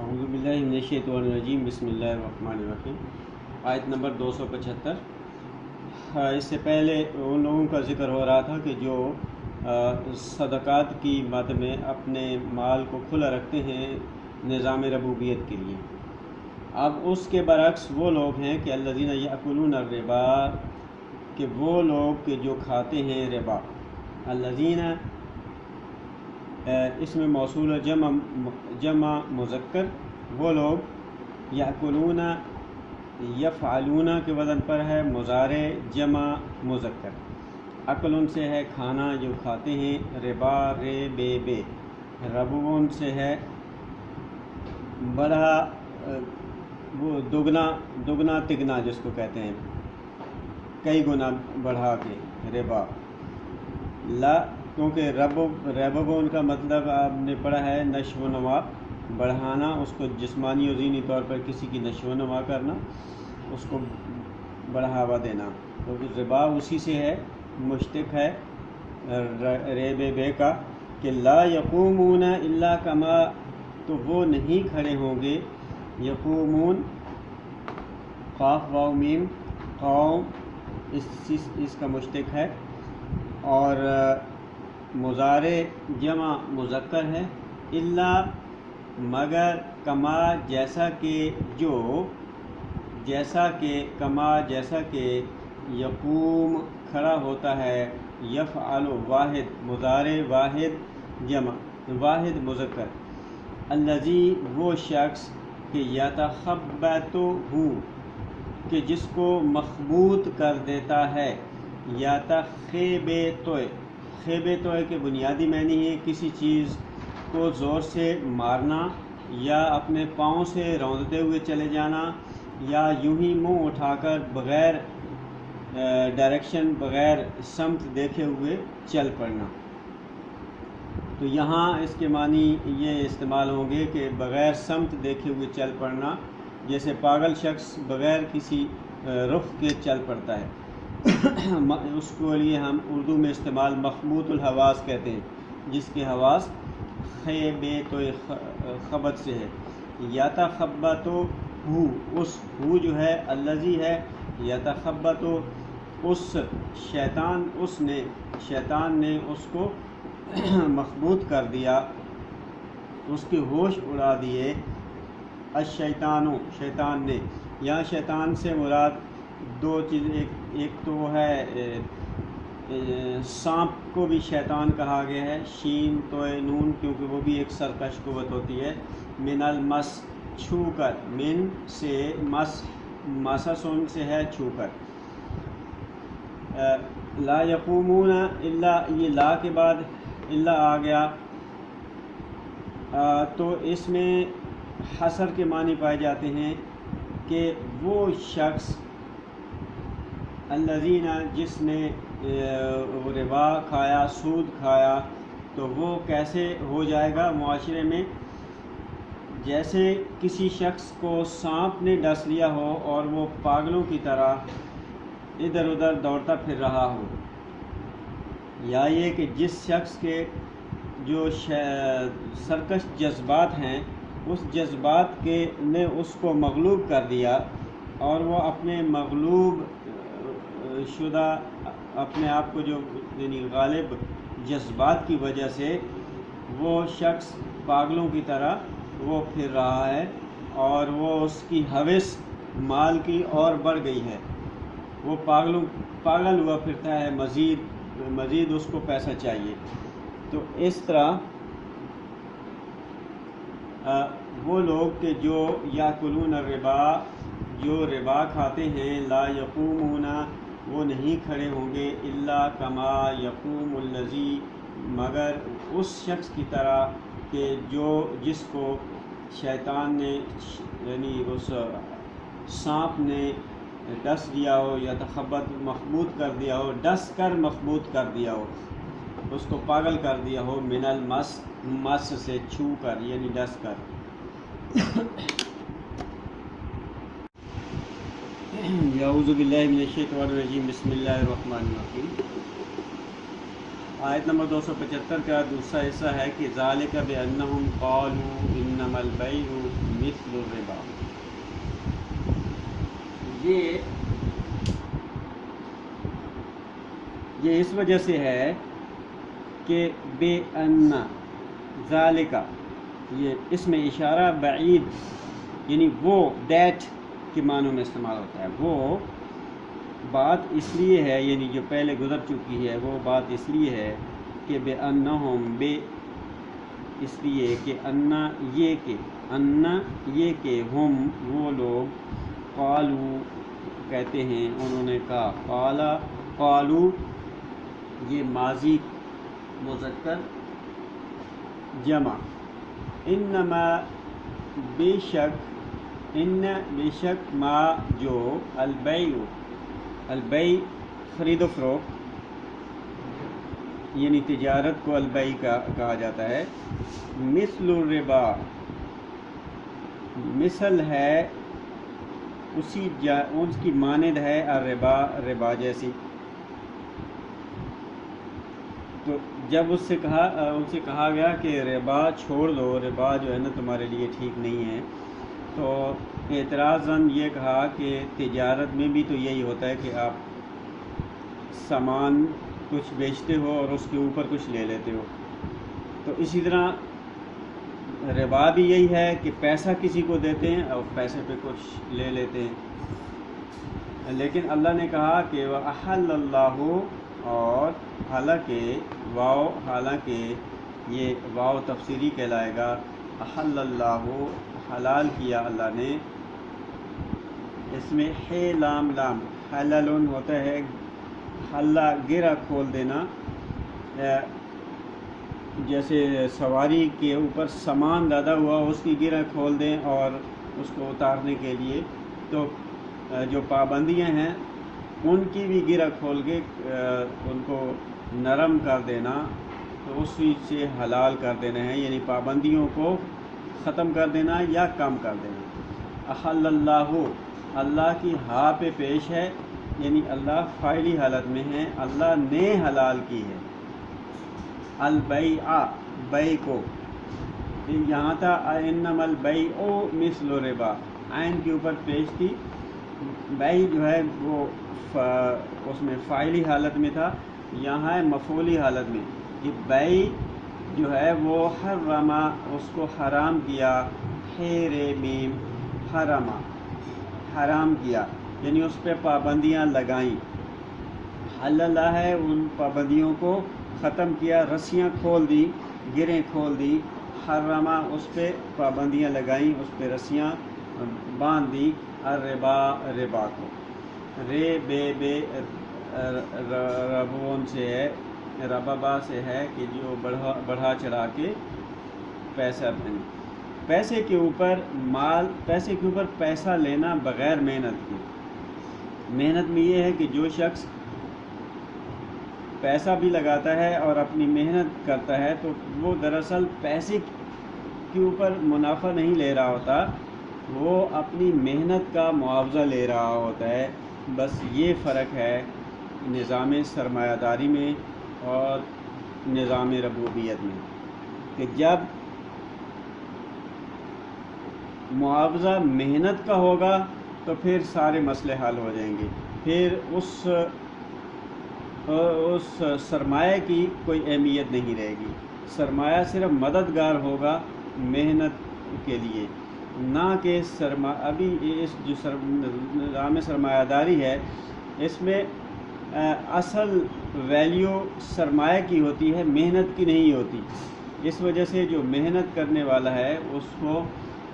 اعوذ باللہ من الشیطان الرجیم بسم اللہ الرحمن الرحیم۔ آیت نمبر 275۔ اس سے پہلے ان لوگوں کا ذکر ہو رہا تھا کہ جو صدقات کی مد میں اپنے مال کو کھلا رکھتے ہیں نظام ربوبیت کے لیے۔ اب اس کے برعکس وہ لوگ ہیں کہ الذین یأکلون الربا، کہ وہ لوگ کہ جو کھاتے ہیں ربا۔ الذین اس میں موصول جمع مذکر، وہ لوگ یأکلون یفعلون کے وزن پر ہے، مضارع جمع مذکر۔ اکل سے ہے کھانا، جو کھاتے ہیں، ربا رے بے بے، ربون سے ہے بڑا، وہ دگنا تگنا جس کو کہتے ہیں، کئی گنا بڑھا کے ربا۔ لا کیونکہ ربون کا مطلب آپ نے پڑھا ہے نشو و نما، بڑھانا، اس کو جسمانی و ذہنی طور پر کسی کی نشو و نما کرنا، اس کو بڑھاوا دینا، کیونکہ ربا اسی سے ہے، مشتق ہے ریب بے کا، کہ لا یقومون الا کما، تو وہ نہیں کھڑے ہوں گے، یقومون قاف واو میم، قوم اس کا مشتق ہے، اور مضارع جمع مذکر ہے، الا مگر، کما جیسا کہ، کما جیسا کہ، یقوم کھڑا ہوتا ہے، یفعل واحد مضارع واحد جمع واحد مذکر، الذی وہ شخص کہ یتخبطہ، کہ جس کو مخبوط کر دیتا ہے، یتخبطہ، خیبطہ کے بنیادی معنی ہے کسی چیز کو زور سے مارنا، یا اپنے پاؤں سے روندتے ہوئے چلے جانا، یا یوں ہی منہ اٹھا کر بغیر ڈائریکشن، بغیر سمت دیکھے ہوئے چل پڑنا۔ تو یہاں اس کے معنی یہ استعمال ہوں گے کہ بغیر سمت دیکھے ہوئے چل پڑنا، جیسے پاگل شخص بغیر کسی رخ کے چل پڑتا ہے، اس کو لیے ہم اردو میں استعمال مخبوط الحواس کہتے ہیں، جس کے حواس خیبت خبط سے ہے۔ یتخبطہ، اس ہو جو ہے الذی ہے، یتخبطہ اس شیطان نے اس کو مخبوط کر دیا، اس کے ہوش اڑا دیے، شیطان نے۔ یہاں شیطان سے مراد دو چیزیں، ایک تو وہ ہے سانپ کو بھی شیطان کہا گیا ہے، شین توئے نون، کیونکہ وہ بھی ایک سرکش قوت ہوتی ہے، من المس چھو کر، من سے مس، مسسن سے ہے چھو کر۔ لا یقومون الا، یہ لا کے بعد الا آ گیا، تو اس میں حصر کے معنی پائے جاتے ہیں کہ وہ شخص الذین، جس نے ربا کھایا، سود کھایا، تو وہ کیسے ہو جائے گا معاشرے میں؟ جیسے کسی شخص کو سانپ نے ڈس لیا ہو اور وہ پاگلوں کی طرح ادھر ادھر دوڑتا پھر رہا ہو، یا یہ کہ جس شخص کے جو سرکش جذبات ہیں، اس جذبات کے نے اس کو مغلوب کر دیا، اور وہ اپنے مغلوب شدہ اپنے آپ کو جو یعنی غالب جذبات کی وجہ سے وہ شخص پاگلوں کی طرح وہ پھر رہا ہے، اور وہ اس کی ہوس مال کی اور بڑھ گئی ہے، وہ پاگل ہوا پھرتا ہے، مزید اس کو پیسہ چاہیے۔ تو اس طرح وہ لوگ کہ جو یاکلون الربا، جو ربا کھاتے ہیں، لا یقومون، وہ نہیں کھڑے ہوں گے، الا کما یقوم الذی، مگر اس شخص کی طرح کہ جس کو شیطان نے یعنی اس سانپ نے ڈس دیا ہو، یا تخبط مخبوط کر دیا ہو، ڈس کر مخبوط کر دیا ہو، اس کو پاگل کر دیا ہو، من المس، مس سے چھو کر یعنی ڈس کر۔ اعوذ باللہ من الشیطان الرجیم بسم اللہ الرحمن الرحیم۔ آیت نمبر 275 کا دوسرا حصہ ہے کہ ذالک بانہم قالوا انما البیع مثل الربا، یہ اس وجہ سے ہے کہ بے ان ذالکا، یہ اس میں اشارہ بعید یعنی وہ دیٹ کے معنوں میں استعمال ہوتا ہے. وہ بات اس لیے ہے، یعنی جو پہلے گزر چکی ہے وہ بات اس لیے ہے کہ بے انہم، بے اس لیے کہ انا یہ کہ ہم وہ لوگ قالو کہتے ہیں، انہوں نے کہا، قالو یہ ماضی مذکر جمع، انما بے شک ما جو البیع خرید و فروخت، یعنی تجارت کو البیع کہا جاتا ہے. مثل الربا، مثل ہے اس کی مانند ہے الربا، ربا جیسی. تو جب ان سے کہا گیا کہ ربا چھوڑ دو، ربا جو ہے نا تمہارے لیے ٹھیک نہیں ہے، تو اعتراضاً یہ کہا کہ تجارت میں بھی تو یہی ہوتا ہے کہ آپ سامان کچھ بیچتے ہو اور اس کے اوپر کچھ لے لیتے ہو، تو اسی طرح ربا بھی یہی ہے کہ پیسہ کسی کو دیتے ہیں اور پیسے پہ کچھ لے لیتے ہیں. لیکن اللہ نے کہا کہ وَأَحَلَّ اللَّهُ، اور حالانکہ یہ واو تفسیری کہلائے گا. احل اللہ، حلال کیا اللہ نے، اس میں ہے لام حلل ہوتا ہے حلہ گرہ کھول دینا، جیسے سواری کے اوپر سامان لادا ہوا اس کی گرہ کھول دیں اور اس کو اتارنے کے لیے، تو جو پابندیاں ہیں ان کی بھی گرہ کھول کے ان کو نرم کر دینا، تو اس چیز سے حلال کر دینا ہے، یعنی پابندیوں کو ختم کر دینا یا کم کر دینا. احل اللہ، اللہ کی ہا پہ پیش ہے، یعنی اللہ فاعلی حالت میں ہے، اللہ نے حلال کی ہے. البیع، بیع کو، یہاں تھا انما البیع مثل الربا، عین کے اوپر پیش تھی. بیع جو ہے وہ اس میں فاعلی حالت میں تھا، یہاں ہے مفعولی حالت میں کہ بیع جو ہے وہ حرما، اس کو حرام کیا، خیر میم حرما، حرام کیا، یعنی اس پہ پابندیاں لگائیں. حلال ہے، ان پابندیوں کو ختم کیا، رسیاں کھول دی، گریں کھول دی. حرما، اس پہ پابندیاں لگائیں، اس پہ رسیاں باندھ دی. الربا، ربا کو، رے بے ربون سے ہے، ربابا سے ہے کہ جو بڑھا چڑھا کے پیسہ دینا، پیسے کے اوپر پیسہ لینا بغیر محنت کے. محنت میں یہ ہے کہ جو شخص پیسہ بھی لگاتا ہے اور اپنی محنت کرتا ہے تو وہ دراصل پیسے کے اوپر منافع نہیں لے رہا ہوتا، وہ اپنی محنت کا معاوضہ لے رہا ہوتا ہے. بس یہ فرق ہے نظام سرمایہ داری میں اور نظام ربوبیت میں، کہ جب معاوضہ محنت کا ہوگا تو پھر سارے مسئلے حل ہو جائیں گے، پھر اس سرمایہ کی کوئی اہمیت نہیں رہے گی. سرمایہ صرف مددگار ہوگا محنت کے لیے، نہ کہ ابھی اس جو نظام سرمایہ داری ہے اس میں اصل ویلیو سرمایہ کی ہوتی ہے، محنت کی نہیں ہوتی. اس وجہ سے جو محنت کرنے والا ہے اس کو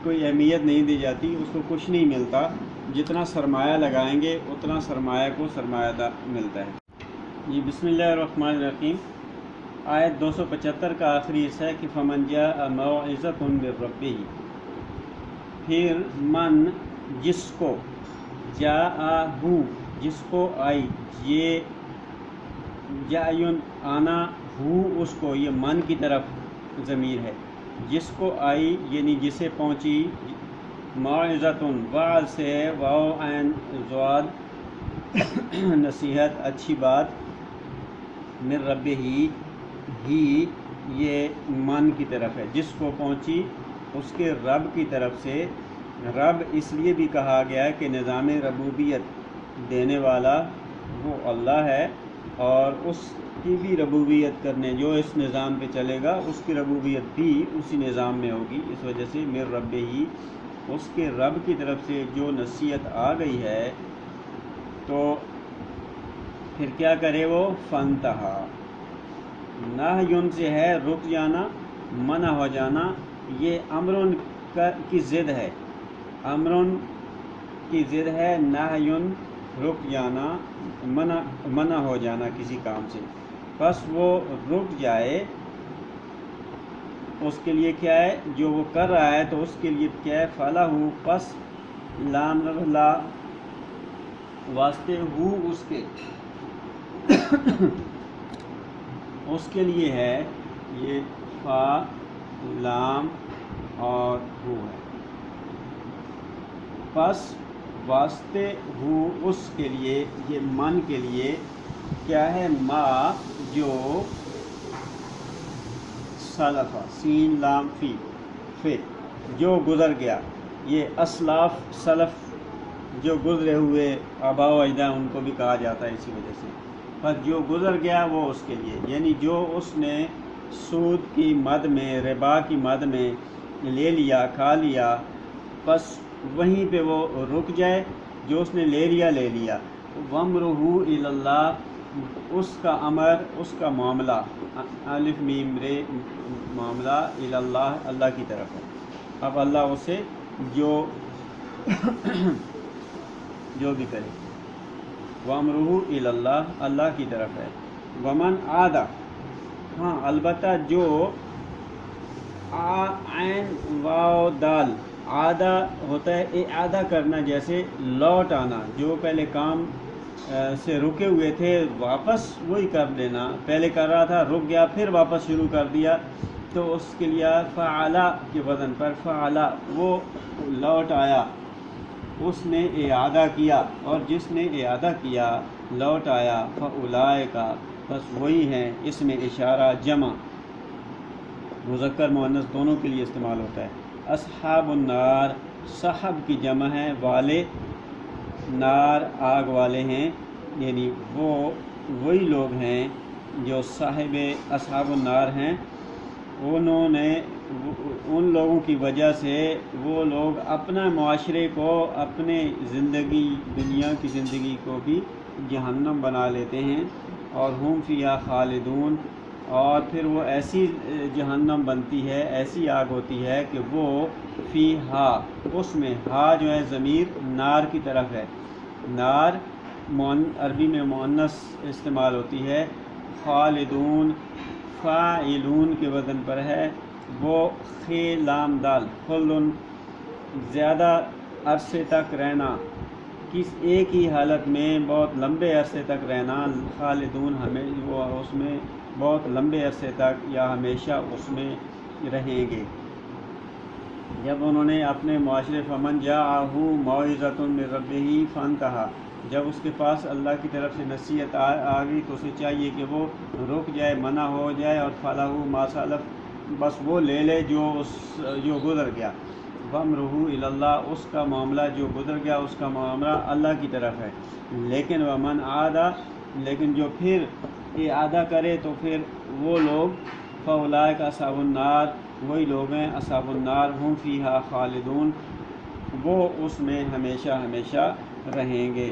کوئی اہمیت نہیں دی جاتی، اس کو کچھ نہیں ملتا. جتنا سرمایہ لگائیں گے اتنا سرمایہ کو سرمایہ دار ملتا ہے. یہ بسم اللہ الرحمن الرحیم، آیت 275 کا آخری حصہ ہے کہ فمن جاء موعظۃ من ربہ، پھر من جس کو، جاءہ جس کو آئی، یہ جائن آنا، ہو اس کو، یہ من کی طرف ضمیر ہے، جس کو آئی یعنی جسے پہنچی، موعظۃ وعظ سے، واو عین ضاد نصیحت، اچھی بات، من ربہ ہی یہ من کی طرف ہے، جس کو پہنچی اس کے رب کی طرف سے۔ رب اس لیے بھی کہا گیا ہے کہ نظام ربوبیت دینے والا وہ اللہ ہے، اور اس کی بھی ربوبیت کرنے، جو اس نظام پہ چلے گا اس کی ربوبیت بھی اسی نظام میں ہوگی۔ اس وجہ سے مر رب ہی، اس کے رب کی طرف سے جو نصیحت آ گئی ہے تو پھر کیا کرے وہ؟ فنتہا، نہیٌ سے ہے رک جانا، منع ہو جانا، یہ امرن کی ضد ہے، امرن کی ضد ہے، نہیٌ رک جانا، منع ہو جانا کسی کام سے، بس وہ رک جائے، اس کے لیے کیا ہے؟ جو وہ کر رہا ہے تو اس کے لیے کیا ہے؟ فلاح، پس لام لا واسطے ہو اس کے اس کے لیے ہے، یہ فا لام اور ہو ہے، پس واسطے ہو اس کے لیے، یہ من کے لیے کیا ہے؟ ما جو سلفا، سین لام فی جو گزر گیا، یہ اسلاف سلف جو گزرے ہوئے آباء و اجداد ان کو بھی کہا جاتا ہے اسی وجہ سے، پر جو گزر گیا وہ اس کے لیے، یعنی جو اس نے سود کی مد میں، ربا کی مد میں لے لیا، کھا لیا، بس وہیں پہ وہ رک جائے، جو اس نے لے لیا۔ وَامْرُهُ إِلَى اللَّهِ، اس کا امر، اس کا معاملہ، الف میم رے، معاملہ الی اللہ، اللہ کی طرف ہے۔ اب اللہ اسے جو بھی کرے، وَامْرُهُ إِلَى اللَّهِ، اللہ کی طرف ہے۔ ومن عادہ، ہاں البتہ جو عین واو دال، عادہ ہوتا ہے اعادہ کرنا، جیسے لوٹ آنا، جو پہلے کام سے رکے ہوئے تھے واپس وہی کر لینا، پہلے کر رہا تھا رک گیا پھر واپس شروع کر دیا، تو اس کے لیے فعلا کے وزن پر فعلا، وہ لوٹ آیا، اس نے اعادہ کیا، اور جس نے اعادہ کیا لوٹ آیا، فاولئک، بس وہی ہیں، اس میں اشارہ جمع مذکر مؤنث دونوں کے لیے استعمال ہوتا ہے۔ اصحاب النار، صحب کی جمع ہے، والے، نار آگ والے ہیں، یعنی وہ وہی لوگ ہیں جو صاحب اصحاب النار ہیں، انہوں نے ان لوگوں کی وجہ سے وہ لوگ اپنا معاشرے کو، اپنے زندگی، دنیا کی زندگی کو بھی جہنم بنا لیتے ہیں، اور ہم فیہا خالدون، اور پھر وہ ایسی جہنم بنتی ہے، ایسی آگ ہوتی ہے کہ وہ فیہا، اس میں، ہا جو ہے ضمیر نار کی طرف ہے، نار عربی میں مؤنث استعمال ہوتی ہے، خالدون فاعلون کے وزن پر ہے، وہ خی لام دال، خلدن زیادہ عرصے تک رہنا، کس ایک ہی حالت میں بہت لمبے عرصے تک رہنا، خالدون وہ اس میں بہت لمبے عرصے تک یا ہمیشہ اس میں رہیں گے۔ جب انہوں نے اپنے معاشرے، فمن جاءہ موعظۃ من ربہ فانتہا، جب اس کے پاس اللہ کی طرف سے نصیحت آ گئی تو اسے چاہیے کہ وہ رک جائے، منع ہو جائے، اور فلاح ما سلف، بس وہ لے لے جو گزر گیا، وامرہ الی اللہ، اس کا معاملہ جو گزر گیا اس کا معاملہ اللہ کی طرف ہے۔ لیکن ومن عادہ، لیکن جو پھر اعادہ کرے تو پھر وہ لوگ، فاولئک اصحاب النار، وہی لوگ ہیں اصحاب النار، ہم فیہا خالدون، وہ اس میں ہمیشہ ہمیشہ رہیں گے۔